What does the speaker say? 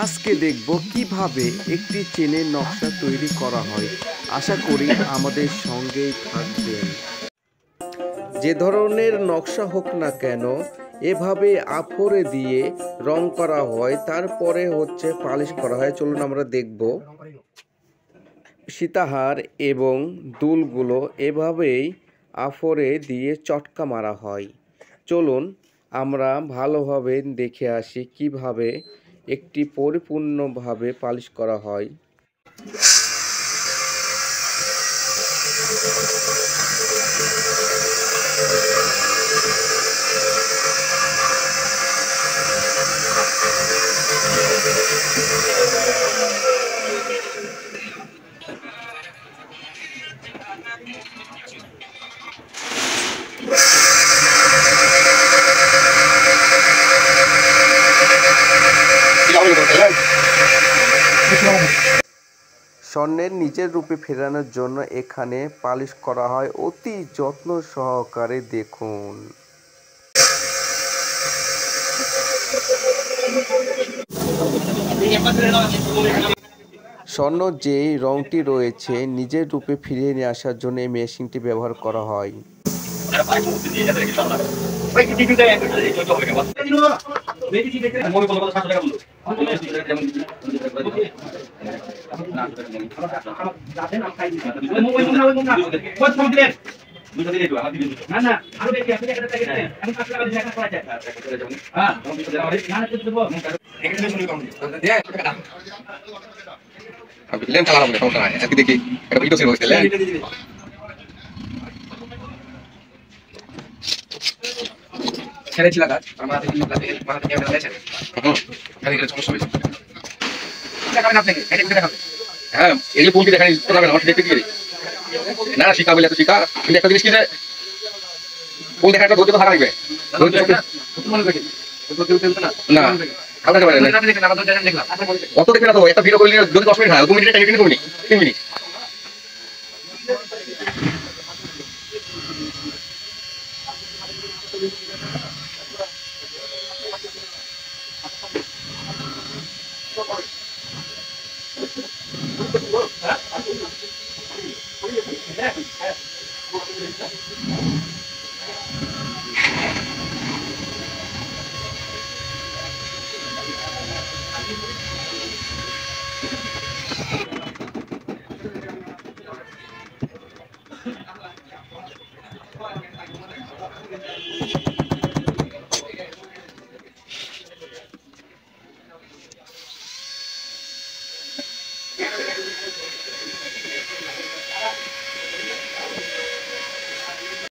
আজকে দেখব কিভাবে একটি চেনের নকশা তৈরি করা হয়। আশা করি আমাদের সঙ্গেই থাকবেন। যে ধরনের নকশা হোক না কেন, এভাবে আফোরে দিয়ে রং করা হয়, তারপরে হচ্ছে পালিশ করা হয়। চলুন আমরা দেখব। সীতাহার এবং দুলগুলো এভাবেই আফোরে দিয়ে চটকা মারা হয়। চলুন আমরা ভালোভাবে দেখে আসি কিভাবে একটি পরিপূর্ণভাবে পালিশ করা হয়। স্বর্ণের নিজের রূপে ফেরানোর জন্য এখানে পালিশ করা হয় অতি যত্ন সহকারে। দেখুন, স্বর্ণ যে রংটি রয়েছে নিজের রূপে ফিরিয়ে নিয়ে আসার জন্য এই মেশিনটি ব্যবহার করা হয়। লেন চালানো হবে, সমস্যা নাই। আজকে দেখি একটা ভিডিও ছিল বুঝতে লেন ছেড়েছিল কাজ আমরা দেখি ক্লাসে মাথা থেকে আমরা ছেড়ে খালি করে সমস্যা হয়েছে দেখাবেন আপনাকে এটা কি দেখাবেন। হ্যাঁ এগুলো কোন কি দেখানি তো যাবে না, আমার দেখতে গিয়ে না শিখা বলে তো শিখা কিন্তু একটা জিনিস কি যে কোন দেখাটা ধৈর্য তো থাকা লাগবে। ধৈর্য মনে রাখি না আপনাকে পারে না অত দেখবে না তো একটা ভিডিও করলে যদি 10 মিনিট হয় 2 মিনিটে টাইম কিনে করবি 3 মিনিট